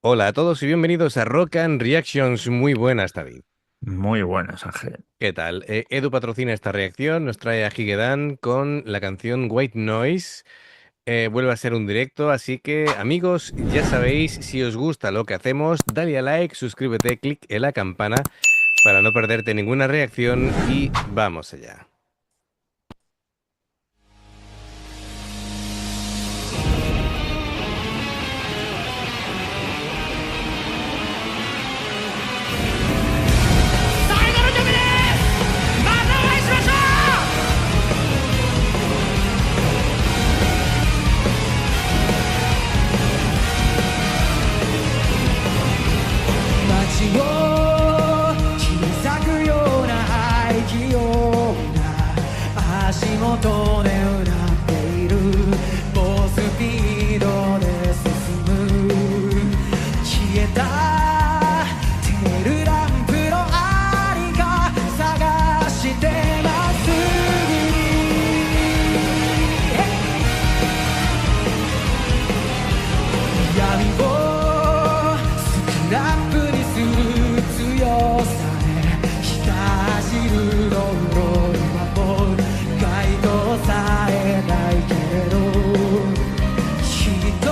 Hola a todos y bienvenidos a Rock and Reactions. Muy buenas, David. Muy buenas, Ángel. ¿Qué tal? Edu patrocina esta reacción, nos trae a Higedan con la canción White Noise. Vuelve a ser un directo, así que amigos, ya sabéis, si os gusta lo que hacemos, dale a like, suscríbete, clic en la campana para no perderte ninguna reacción y vamos allá. 街を切り裂くような排気音が足元でうなっている猛スピードで進む消えたテールランプのありか探してます闇をスクラップにする強さでひた走る道路今も街灯さえないけれどきっと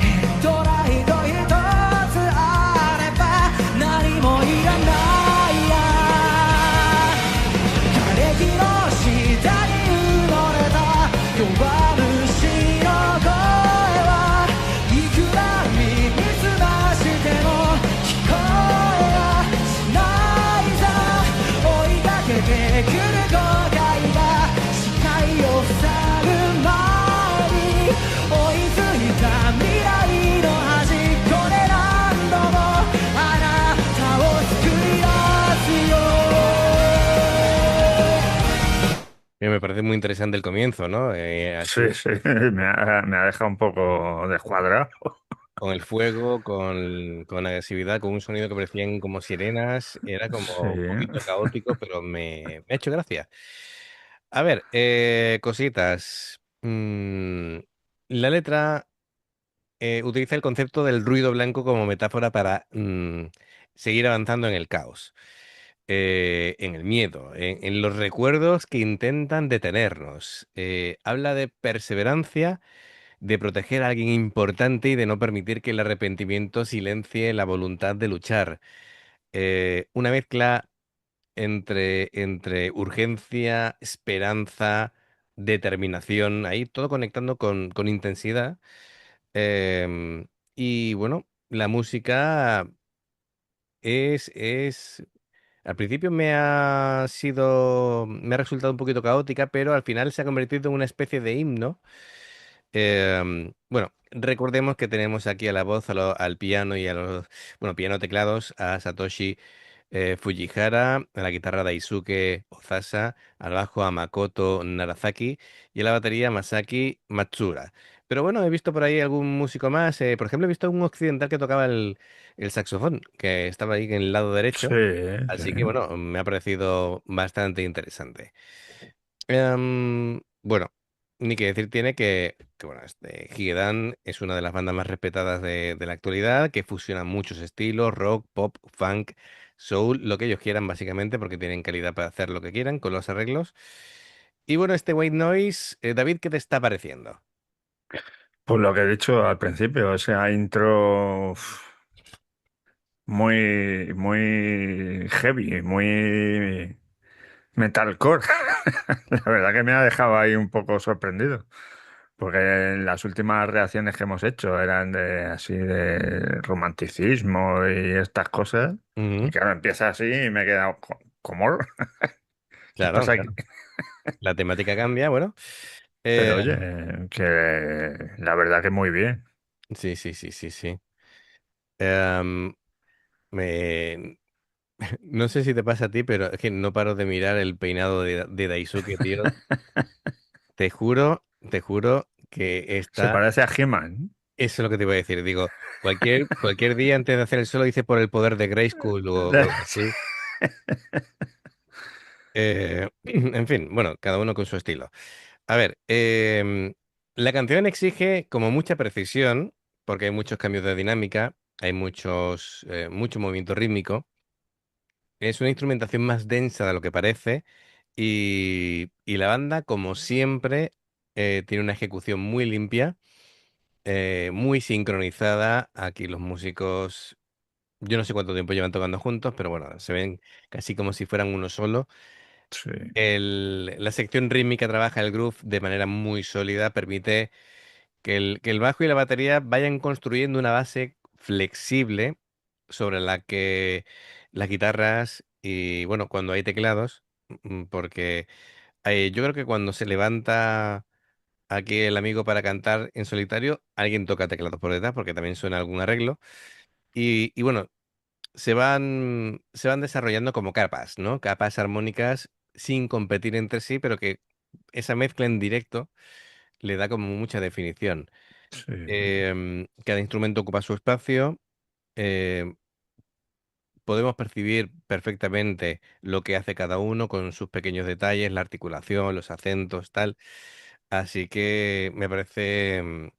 ヘッドライト一つあれば何もいらないや枯れ木の下に埋もれた弱虫の声はいくら耳すましても聞こえやしないさ追いかけてくる後悔が視界を塞ぐ前に追いついた未来の端っこで何度もあなたを作り出すよ Me parece muy interesante el comienzo, ¿no? Así, Sí, sí, me ha dejado un poco descuadrado. con el fuego, con agresividad, con un sonido que parecían como sirenas, era Sí, como un poquito caótico, pero me ha hecho gracia. A ver, cositas. La letra utiliza el concepto del ruido blanco como metáfora para seguir avanzando en el caos, en el miedo, en los recuerdos que intentan detenernos. Habla de perseverancia, de proteger a alguien importante y de no permitir que el arrepentimiento silencie la voluntad de luchar. Una mezcla entre urgencia, esperanza, determinación, ahí todo conectando con intensidad. Y bueno, la música es, al principio me ha resultado un poquito caótica, pero al final se ha convertido en una especie de himno. Bueno, recordemos que tenemos aquí a la voz, al piano y a los, bueno, piano teclados, a Satoshi Fujihara, a la guitarra Daisuke Ozasa, al bajo a Makoto Narazaki y a la batería Masaki Matsura. Pero bueno, he visto por ahí algún músico más. Por ejemplo, he visto un occidental que tocaba el saxofón, que estaba ahí en el lado derecho. sí, sí. Así que bueno, me ha parecido bastante interesante. Bueno, ni que decir tiene que bueno, Higedan es una de las bandas más respetadas de la actualidad, que fusiona muchos estilos, rock, pop, funk, soul, lo que ellos quieran básicamente, porque tienen calidad para hacer lo que quieran con los arreglos. Y bueno, este White Noise, David, ¿qué te está pareciendo? Pues lo que he dicho al principio, esa intro muy, muy heavy, muy metalcore. La verdad que me ha dejado ahí un poco sorprendido. Porque las últimas reacciones que hemos hecho eran de así de romanticismo y estas cosas. Y Ujú. claro, empieza así y me he quedado, ¿cómo? ¿Qué Claro, pasa aquí? claro. La temática cambia, bueno. Pero eh, oye, que la verdad que muy bien. sí, sí, sí, sí, sí. Em, me, no sé si te pasa a ti, pero es que no paro de mirar el peinado de Daisuke, tío. Te juro que Se está. parece a He-Man. Eso es lo que te iba a decir. Digo, cualquier día antes de hacer el solo dice por el poder de Grayskull o algo así. En fin, bueno, cada uno con su estilo. A ver, la canción exige como mucha precisión, porque hay muchos cambios de dinámica, hay mucho movimiento rítmico. Es una instrumentación más densa de lo que parece y la banda, como siempre, tiene una ejecución muy limpia, muy sincronizada. Aquí los músicos, yo no sé cuánto tiempo llevan tocando juntos, pero bueno, se ven casi como si fueran uno solo. Sí, La sección rítmica trabaja el groove de manera muy sólida, permite que el bajo y la batería vayan construyendo una base flexible sobre la que las guitarras y, bueno, cuando hay teclados, porque yo creo que cuando se levanta aquí el amigo para cantar en solitario, alguien toca teclados por detrás porque también suena algún arreglo. Y bueno, se van desarrollando como capas, ¿no? Capas armónicas sin competir entre sí, pero que esa mezcla en directo le da como mucha definición. sí, Cada instrumento ocupa su espacio. eh, Podemos percibir perfectamente lo que hace cada uno con sus pequeños detalles, la articulación, los acentos, tal. Así que me parece,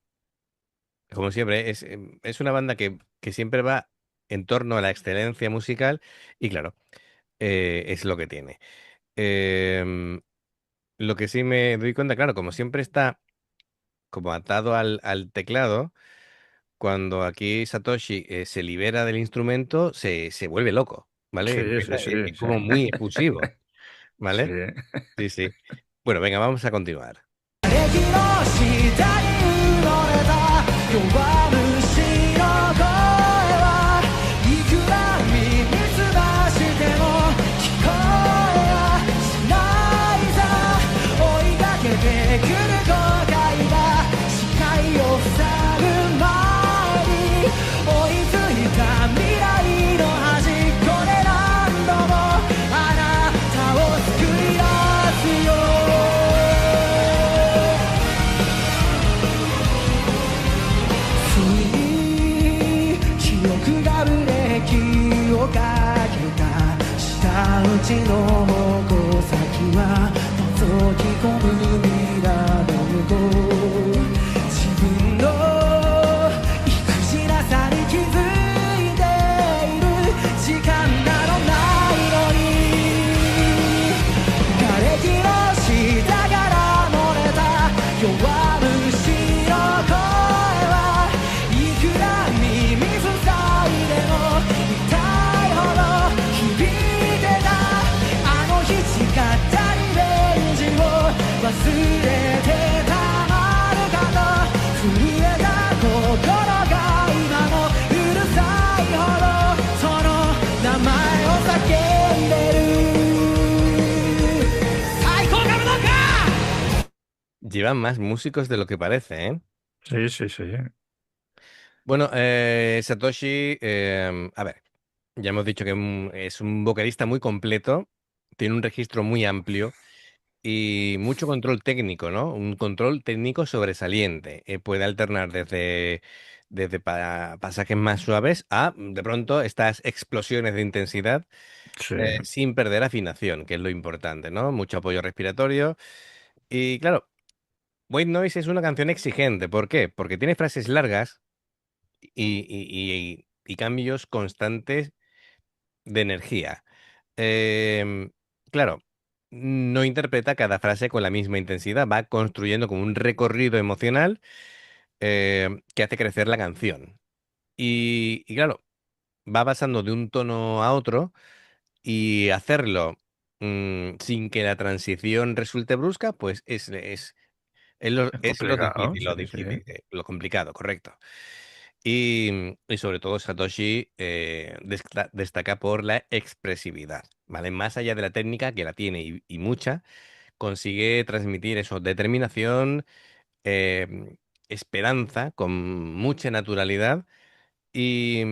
como siempre, es una banda que siempre va en torno a la excelencia musical y claro, es lo que tiene. Em, lo que sí me doy cuenta, claro, como siempre está como atado al teclado. Cuando aquí Satoshi se libera del instrumento, se vuelve loco, ¿vale? sí, sí, Empieza, sí, es sí. como muy efusivo, Sí. ¿vale? Sí, sí. Bueno, venga, vamos a continuar. 「敵の下に埋もれた弱虫の声はいくら耳すましても聞こえやしないさ」「追いかけてくる後悔が視界を塞ぐ前に」「追いついた未来の端っこで何度もあなたを救い出すよ」ついに記憶がブレーキをかけた下打ちの矛先は覗き込む未来の向こう自分の意地なさに気づいている時間などないのに瓦礫の下から漏れた弱虫の声はいくら耳塞いでも痛いほど響いてたあの日誓ったリベンジを忘れてたまるかと震えた心が今もうるさいほどその名前を叫んでる最高株のか Llevan más músicos de lo que parece, ¿eh? Sí, sí, sí. Bueno, Satoshi, a ver, ya hemos dicho que es un vocalista muy completo, tiene un registro muy amplio y mucho control técnico, ¿no? Un control técnico sobresaliente. Puede alternar desde pasajes más suaves a, de pronto, estas explosiones de intensidad Sí, sin perder afinación, que es lo importante, ¿no? Mucho apoyo respiratorio. Y claro, White Noise es una canción exigente. ¿Por qué? Porque tiene frases largas y cambios constantes de energía. Em, claro, no interpreta cada frase con la misma intensidad, va construyendo como un recorrido emocional que hace crecer la canción. Y claro, va pasando de un tono a otro y hacerlo sin que la transición resulte brusca, pues es es lo complicado, difícil, sí, sí. lo complicado, correcto. Y sobre todo Satoshi destaca por la expresividad, ¿vale? Más allá de la técnica, que la tiene y mucha, consigue transmitir eso, determinación, esperanza, con mucha naturalidad. Y,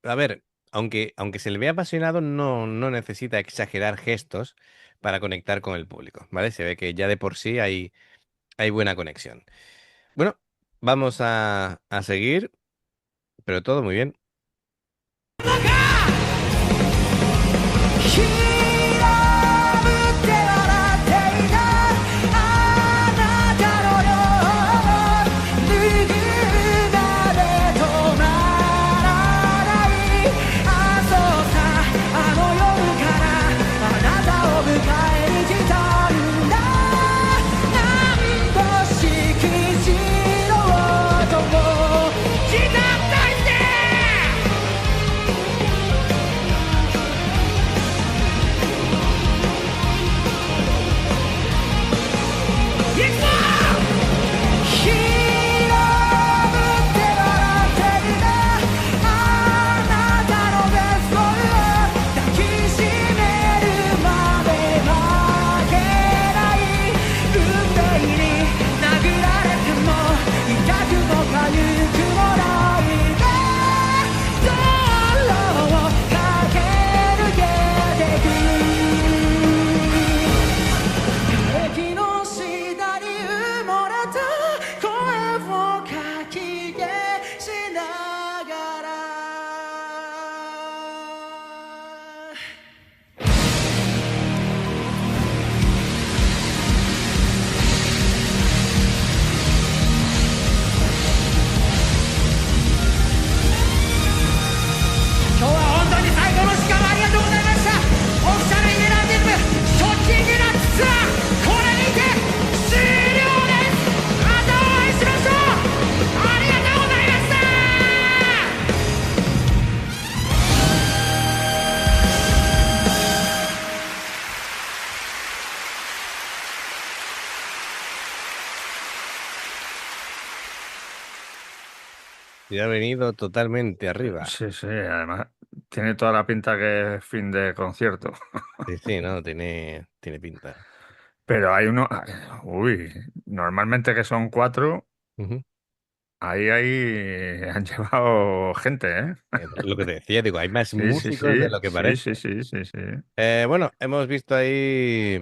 a ver, aunque se le vea apasionado, no necesita exagerar gestos para conectar con el público, ¿vale? Se ve que ya de por sí hay buena conexión. Bueno, vamos a seguir, pero todo muy bien. ひらぶって笑っていたあなたのよう拭うが Se ha venido totalmente arriba. Sí, sí, además tiene toda la pinta que es fin de concierto. Sí, sí, no, tiene pinta. Pero hay uno, uy, normalmente que son cuatro, Ujú. ahí han llevado gente, ¿eh? Lo que te decía, digo, hay más Sí, sí, músicos de sí, lo que sí, parece. sí, sí, sí, sí. Bueno, hemos visto ahí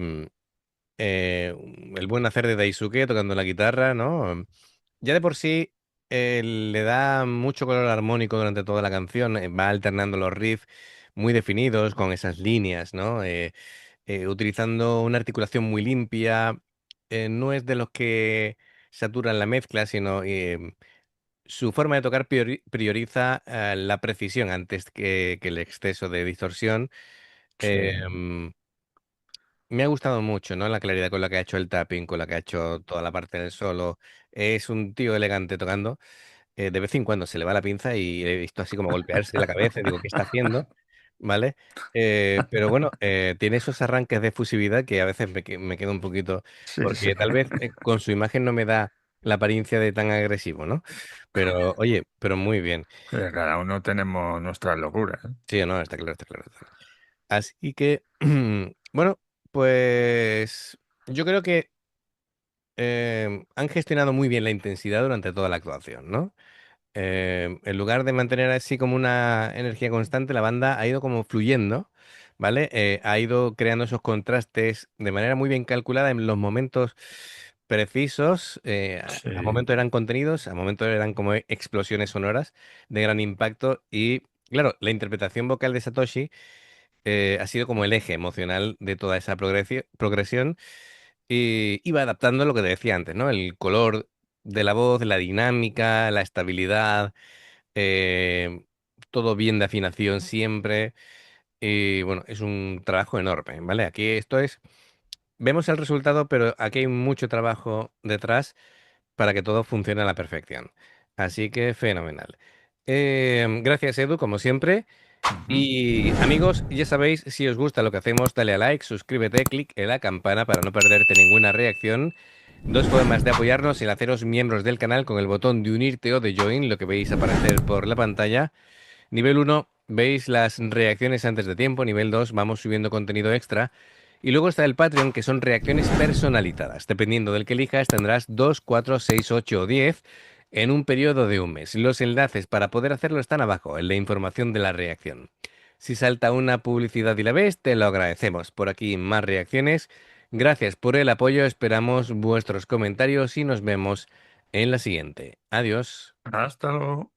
el buen hacer de Daisuke tocando la guitarra, ¿no? Ya de por sí le da mucho color armónico durante toda la canción, va alternando los riffs muy definidos con esas líneas, ¿no? Utilizando una articulación muy limpia, no es de los que saturan la mezcla, sino su forma de tocar prioriza la precisión antes que el exceso de distorsión. Sí, Em, Me ha gustado mucho, ¿no? La claridad con la que ha hecho el tapping, con la que ha hecho toda la parte del solo. Es un tío elegante tocando. De vez en cuando se le va la pinza y he visto así como golpearse la cabeza y digo, ¿qué está haciendo? ¿Vale? Pero bueno, tiene esos arranques de efusividad que a veces me quedo un poquito, sí, sí. porque tal vez con su imagen no me da la apariencia de tan agresivo, ¿no? Pero oye, pero muy bien. Cada uno tenemos nuestras locuras, ¿eh? Sí o no, está claro, está claro. Está claro. Así que, bueno, pues yo creo que han gestionado muy bien la intensidad durante toda la actuación, ¿no? En lugar de mantener así como una energía constante, la banda ha ido como fluyendo, ¿vale? Ha ido creando esos contrastes de manera muy bien calculada en los momentos precisos. A Sí, momentos eran contenidos, a momentos eran como explosiones sonoras de gran impacto y, claro, la interpretación vocal de Satoshi ha sido como el eje emocional de toda esa progresión y iba adaptando lo que te decía antes, ¿no? El color de la voz, la dinámica, la estabilidad, eh, todo bien de afinación siempre. Y bueno, es un trabajo enorme, ¿vale? Aquí esto es, vemos el resultado, pero aquí hay mucho trabajo detrás para que todo funcione a la perfección. Así que fenomenal. Gracias, Edu, como siempre. ujú. Y amigos, ya sabéis, si os gusta lo que hacemos, dale a like, suscríbete, clic en la campana para no perderte ninguna reacción. Dos formas de apoyarnos, el haceros miembros del canal con el botón de unirte o de join, lo que veis aparecer por la pantalla. Nivel uno, veis las reacciones antes de tiempo. Nivel 2, vamos subiendo contenido extra. Y luego está el Patreon, que son reacciones personalizadas. Dependiendo del que elijas, tendrás 2, 4, 6, 8 o 10 en un periodo de un mes. Los enlaces para poder hacerlo están abajo, en la información de la reacción. Si salta una publicidad y la ves, te lo agradecemos. Por aquí más reacciones. Gracias por el apoyo, esperamos vuestros comentarios y nos vemos en la siguiente. Adiós. Hasta luego.